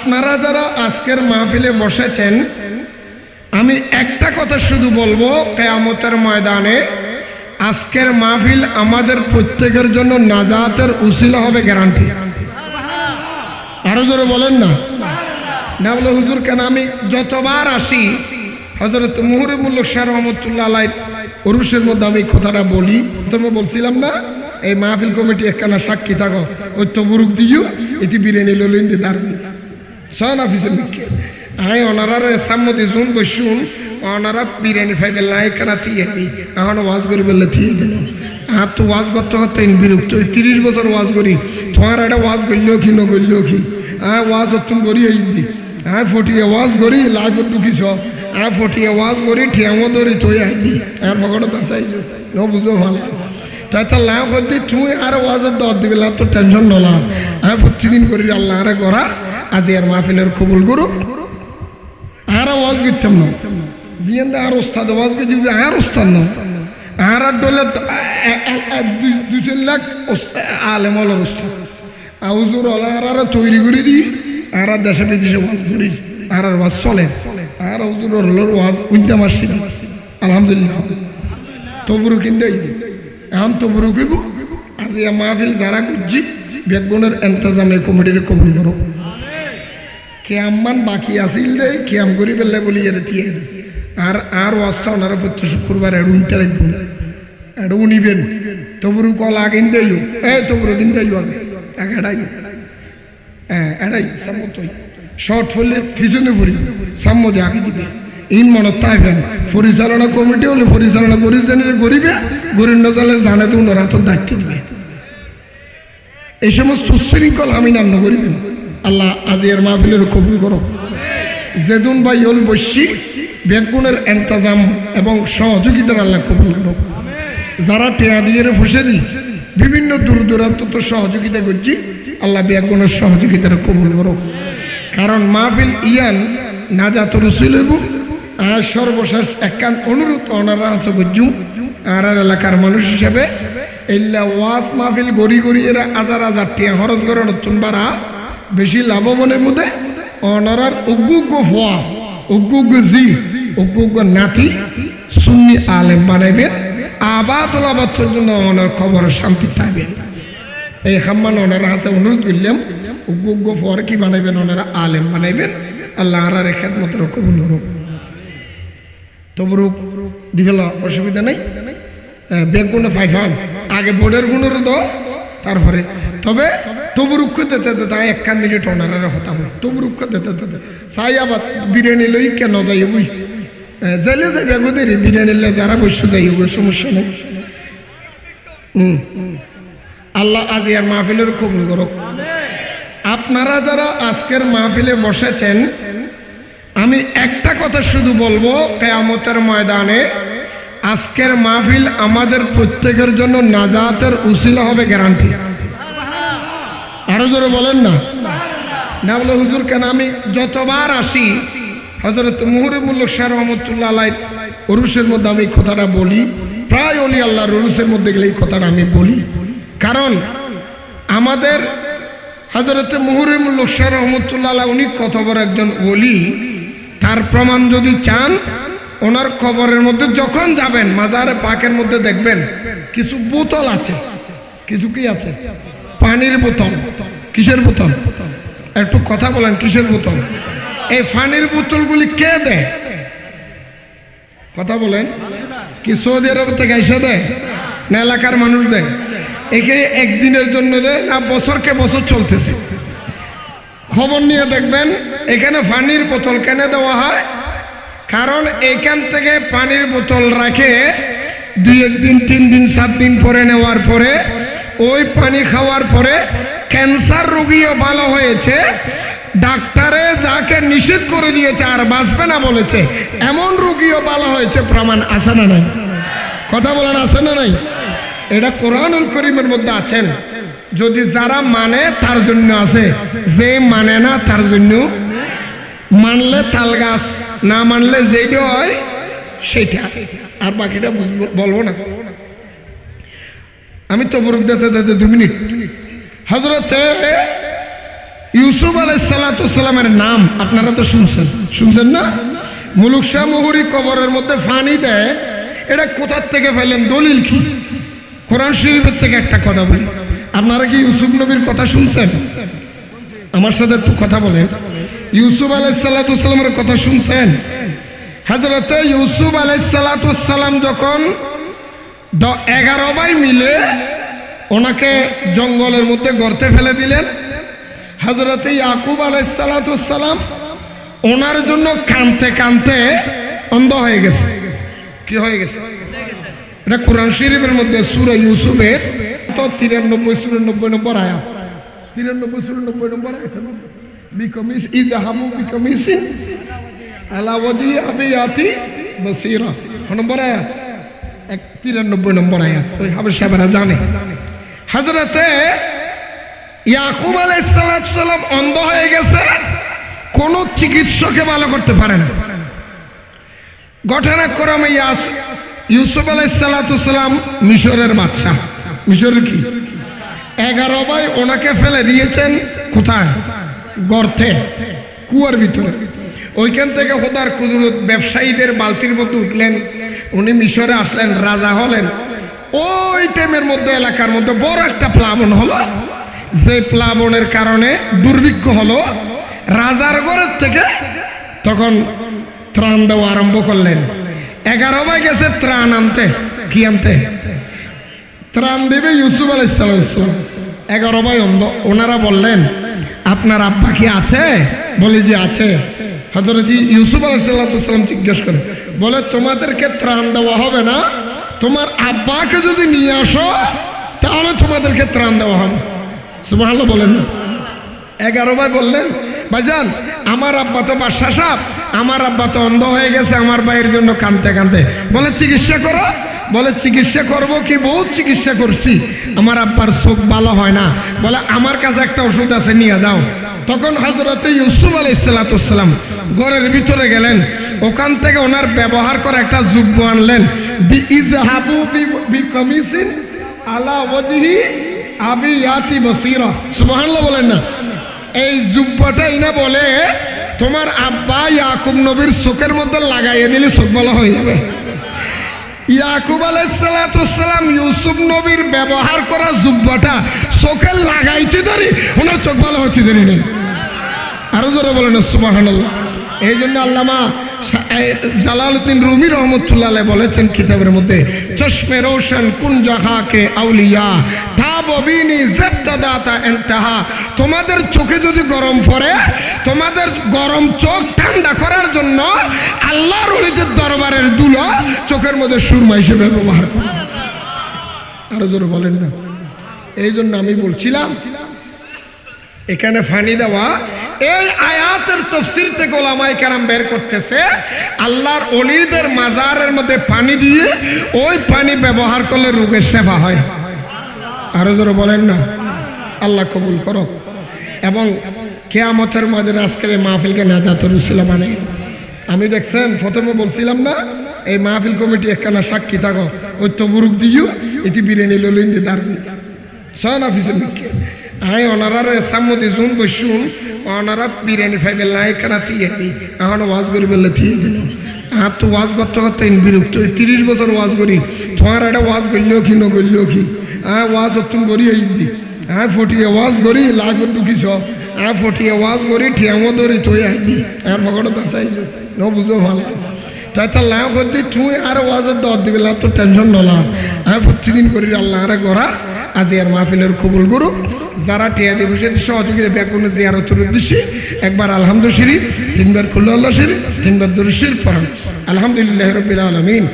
আপনারা যারা আজকের মাহফিলে বসেছেন, আমি একটা কথা শুধু বলবো, কিয়ামতের ময়দানে আজকের মাহফিল আমাদের প্রত্যেকের জন্য নাজাতের উসিলা হবে, গ্যারান্টি। আরো জোরে বলেন না। না বলে হুজুর কেন? আমি যতবার আসি হযরত মুহরিমুল শাহ রহমাতুল্লাহ আলাইহি ওরুসের মধ্যে আমি কথাটা বলি। তোমরা বলছিলাম না এই মাহফিল কমিটি একখানা সাক্ষী থাকো, ওই তো বুরুক দিও এটি বিরিয়ানি লইলেন যে দাঁড়ান সন অফিসের নিকে আয় ওনারা সাম্মতি শুন বসুন, ওনারা বিরিয়ানি ফাইবে লাই কেনা থিয়ে দিই এখন ওয়াজ করি বললে থিয়ে দিন। আর তো ওয়াজ করতে করতে বিরক্ত, 30 বছর ওয়াজ করি, তোমার একটা ওয়াজ করলেও কি নগরলেও কি, হ্যাঁ ওয়াজ অত্যন্ত করি এই দি, হ্যাঁ ফটিয়ে ওয়াজ করি লাইফত ঢুকিছ, হ্যাঁ ফটিয়ে ওয়াজ করি ঠিয়ামো ধরি থই আই দি, হ্যাঁ ফকটে তার চাইছো ন বুঝো ভালো তাই তার লাভ হতে তুমি আর ওয়াজের দর দিবে তো টেনশন নলাম, হ্যাঁ প্রতিদিন করি আল্লাহ আরে করার আজি আর মাহফিলের কবুল করু। আর ওয়াজ করতাম না জিয়ান আর ওস্তাদ ওয়াজ করে দিবি আর ওস্তাদ না আর ডলে 2 লাখ আলেম হলার ওস্তাদ আউজুর আর তৈরি করে দিই আর দেশে বিদেশে ওয়াজ করি আর ওয়াজ চলে আর হুজুর হলোর ওয়াজ উইন্দাম আসছি আলহামদুলিল্লাহ। তবুরু কিনতে এখন তবুরু কইব আজি মাহফিল যারা করছি বেগুনের এন্তজামে কমিটির কবুল করো। কেয়ামান বাকি আসিল দে কেয়াম করি বেলে বলি এর দিয়ে দে আর ওয়াজটা ওনারা প্রতি শুক্রবার এডুনটা রাখবেন এডু নিবেন। তবুরু কল আগে দেইও তবুরু কিনতে আগে এড়াই এড়াই সামতই শর্ট ফুললে পিছনে ফুরি সাম্মদে আগে দিবে ইন মনে তাইবেন। পরিচালনা কমিটি হলে পরিচালনা করি জানি গরিবে গরিব নজলে জানে তো ওনারা তো দায়িত্ব দিবে। এই সমস্ত উচ্ছৃঙ্খল আমি নান্ন করিবেন। আল্লাহ আজিয়ার মাহফিলের কবুল করো। জেদুন ভাই হল বসি বেগুনের এন্তজাম এবং সহযোগিতার আল্লাহ কবুল করো। যারা টেয়া দিয়ে ফুসে দিই বিভিন্ন দূর দূরান্ত তো সহযোগিতা করছি, আল্লাহ বেগুনের সহযোগিতার কবুল করো। কারণ মাহফিল ইয়ান নাজাতুর রসুল হইব। আর সর্বশেষ একখান অনুরোধ ওনারা আছে করছুম আর এলাকার মানুষ হিসাবে এল্লা ওয়াজ মাহফিল গড়ি গড়ি এরা হাজার হাজার টিয়া খরচ করে নতুন বাড়া বেশি লাভবানে বোধে ওনারার উগ্গুগ্য হওয়া উগ্গুগ্য জি উগ্গুগ্য নাতি সুন্নি আলেম বানাইবেন। আবাদুল আবাদের জন্য ওনার খবরের শান্তি থাকবেন। এই খাম্মান ওনারা আছে অনুরোধ করলাম উগ্গুগ্য পর কি বানাইবেন ওনারা আলেম বানাইবেন। আল্লাহ আর খেদমতের কবুল করুক। তবরুক দিবেল অসুবিধা নেই। বেগুনে ফাইফান আগে বোর্ডের গুণেরও তো তারপরে তবে তবরুক্ষ দিতে দিতে 1 মিনিট ওনারা হতা হয়। তবরুক্ষ দিতে দিতে চাই আবার বিরিয়ানি লই কেন যাই বুঝ যাইলে যাই বেগুদের বিরিয়ানি যারা বসে যাই সমস্যা নেই। আল্লাহ আজি আর মাহফিলের কবুল করুক। আপনারা যারা আজকের মাহফিলে বসেছেন, আমি একটা কথা শুধু বলবো, কিয়ামতের ময়দানে আজকের মাহফিল আমাদের প্রত্যেকের জন্য নাজাতের উসিলা হবে, গ্যারান্টি। আরো জোরে বলেন না। না বলে হুজুর কেন? আমি যতবার আসি হযরত মুহরিমুল শাহ রহমাতুল্লাহ আলাইহি ওরুসের মধ্যে আমি কথাটা বলি, প্রায় ওলি আল্লাহর ওরুসের মধ্যে গেলে এই কথাটা আমি বলি। কারণ আমাদের হযরত মুহরিমুল শাহ রহমাতুল্লাহ আলাইহি উনি কত বড় একজন ওলি, তার প্রমাণ যদি চান ওনার কবরের মধ্যে যখন যাবেন মাজারে পাকের মধ্যে দেখবেন কিছু বোতল আছে। কিছু কি আছে? পানির বোতল। কিসের বোতল? একটু কথা বলেন, কিসের বোতল? এই পানির বোতলগুলি কে দেয়? কথা বলেন। কি সৌদি আরব থেকে এসে দেয় না এলাকার মানুষ দেয়? একে একদিনের জন্য দেয় না বছরকে বছর চলতেছে? খবর নিয়ে দেখবেন এখানে পানির বোতল কেন দেওয়া হয়? কারণ এখান থেকে পানির বোতল রাখে 2 দিন 3 দিন 7 দিন পরে নেওয়ার পরে ওই পানি খাওয়ার পরে ক্যান্সার রোগীও ভালো হয়েছে। ডাক্তারে যাকে নিষেধ করে দিয়েছে আর বাঁচবে না বলেছে এমন রোগীও ভালো হয়েছে। প্রমাণ আছে না নাই? কথা বলেন, আছে না নাই? এটা কোরআনুল কারীমের মধ্যে আছেন। যদি যারা মানে তার জন্য আছে, যে মানে না তার জন্য। মানলে তাল গাছ, না মানলে যেটা হয় সেটা। আর বাকিটা বলবো না। আমি তবরুক দিতে 2 মিনিট। হযরতে ইউসুফ আলাইহিসসালামের নাম আপনারা তো শুনছেন না? মুলুক শাহ মুহুরি কবরের মধ্যে ফানি দেয়, এটা কোথার থেকে পেলেন? দলিল কি? কোরআন শরীফের থেকে একটা কথা বলি, আপনারা কি ইউসুফ নবীর কথা শুনছেন? আমার সাথে একটু কথা বলেন। ইউসুফ আলাইহিসসালামের কথা শুনছেন? হযরত ইউসুফ আলাইহিসসালাম যখন 11 ভাই মিলে ওনাকে জঙ্গলের মধ্যে গর্তে ফেলে দিলেন, হযরত ইয়াকুব আলাইহিসসালাম ওনার জন্য কাঁদতে কাঁদতে অন্ধ হয়ে গেছে। কি হয়ে গেছে? এটা কোরআন শরীফের মধ্যে সূরা ইউসুফের 93 নম্বর আয়াত, 93 নম্বর আয়াত। বিকমিস ইযহাবু বিকমিসিন আলা ওয়াজি আবিয়াতি বাসীরা, নম্বর আয়াত 93 নম্বর আয়াত। ওই হাফেজ সাহেবরা জানে। হযরতে ইয়াকুব আলাইহিস সালাম অন্ধ হয়ে গেছে, কোন চিকিৎসকে ভালো করতে পারে না। ঘটনাক্রমে ইউসুফ আলাইহিস সালাম মিশরের বাদশা, মিশরের কি 11 ভাই ওনাকে ফেলে দিয়েছেন কোথায়? গর্তে, কুয়ার ভিতরে। ওইখান থেকে খোদার কুদরত ব্যবসায়ীদের বালতির মধ্যে উঠলেন, উনি মিশরে আসলেন, রাজা হলেন। ওই টাইমের মধ্যে এলাকার মধ্যে বড় একটা প্লাবন হলো, যে প্লাবনের কারণে দুর্ভিক্ষ হলো। রাজার ঘরের থেকে তখন ত্রাণ দেওয়া আরম্ভ করলেন। 11 ভাই গেছে ত্রাণ আনতে। কি আনতে? ত্রাণ দেবে ইউসুফ আলাইহিস সালাম। 11 ভাই অন্ধ, ওনারা বললেন আপনার আব্বা কি আছে? বলে যে আছে। হযরত ইউসুফ আলাইহিস সালাম জিজ্ঞেস করে, বলে তোমাদেরকে ত্রাণ দেওয়া হবে না, তোমার আব্বাকে যদি নিয়ে আসো তাহলে তোমাদেরকে ত্রাণ দেওয়া হবে। সুবহানাল্লাহ বলেন না? 11 ভাই বললেন, ভাইজান আমার আব্বা তো বাদশা সাহেব, আমার আব্বা তো অন্ধ হয়ে গেছে, আমার ভাইয়ের জন্য কাঁদতে কাঁদতে। বলে চিকিৎসা করো। বলে চিকিৎসা করব কি, বহুত চিকিৎসা করছি, আমার আব্বার চোখ ভালো হয় না। বলে আমার কাছে একটা ওষুধ আছে, নিয়ে যাও। তখন হযরত ইউসুফ আলাইহিস সালাম ঘরের ভিতরে গেলেন, ওখান থেকে ওনার ব্যবহার করে একটা জুব্ব আনলেন। ইযহাবু বিকামিসিন আলা ওয়াজহি আবিয়াতি বাসীরা। সুবহানাল্লাহ বলেন না? এই জুব্বাটাই না বলে তোমার আব্বা ইয়াকুব নবীর চোখের মধ্যে লাগাইয়ে দিলে চোখ ভালো হয়ে যাবে। ইয়াকুব আলাইহিস সালাম ইউসুফ নবীর ব্যবহার করা জুব্বাটা চোখে লাগাইতে দেরি, ওনার চোখ ভালো হতে দেরি নেই। আরো জোরে বলেন সুবহানাল্লাহ। এই জন্য আল্লামা জালালউদ্দিন রুমি রহমতুল্লাহ আলাইহি বলেছেন কিতাবের মধ্যে, চশমে রোশন কুন জাহা কে আউলিয়া তাববিনি জবতাদাতা ইনতাহা। তোমাদের চোখে যদি গরম পড়ে, তোমাদের গরম চোখ ঠান্ডা করার জন্য আল্লাহর ওলিদের দরবারের দুলো চোখের মধ্যে সুরমা হিসেবে ব্যবহার করো। আরো জোরে বলেন না? এই জন্য আমি বলছিলাম এখানে ফানি দেওয়া, এই আয়াতের তাফসীর থেকে উলামায়ে কেরাম বের করতেছে আল্লাহর ওলিদের মাজারের মধ্যে পানি দিয়ে ওই পানি ব্যবহার করলে রোগের সেবা হয়। আরো জোরে বলেন না? আল্লাহ কবুল করো। এবং কিয়ামতের ময়দানে আজকের এই মাহফিলকে নাজাতের উসিলা বানাই। আমি দেখছেন প্রথমে বলছিলাম না, এই মাহফিল কমিটি একখানা সাক্ষী থাকো, ওই তো বুরুক দিও এটি বিরিয়ানি ললিন দিয়ে দাঁড়বি সন অফিসের মিকে আয় ওনারা সাম্মতি শুন বসুন, ওনারা বিরিয়ানি খাইবে লাই কেনা থিয়ে দিই, এখন ওয়াজ করি বললে থিয়ে দিন। আর তো ওয়াজ করতে করতে বিরক্ত, 30 বছর ওয়াজ করি, তোমার একটা ওয়াজ করলেও কি নগরলেও কি, ওয়াজ অত্যন্ত করি এই দি, ফটিয়ে ওয়াজ করি লাইফ ঢুকিছ, ফটিয়ে ওয়াজ করি ঠিয়ামো ধরি তুই আইদি, আর ফকটে দাসাই ন বুঝো ভালো তাই তার লাভ করতে তুই আর ওয়াজের দর দিবে, তো টেনশন নলাম। প্রতিদিন করি আল্লাহ আরে গড়া আজি আর মাহফিলের কবুল করুক। যারা টিয়া দিয়ে বসে সহযোগিতা ব্যাকুনে জিয়ারতের উদ্দেশ্যে একবার আলহামদুলিল্লাহ শরীফ, 3বার কুল্লু আল্লাহ শরীফ, 3বার দুরূদ শরীফ পড়ান। আলহামদুলিল্লাহি রাব্বিল আলামিন।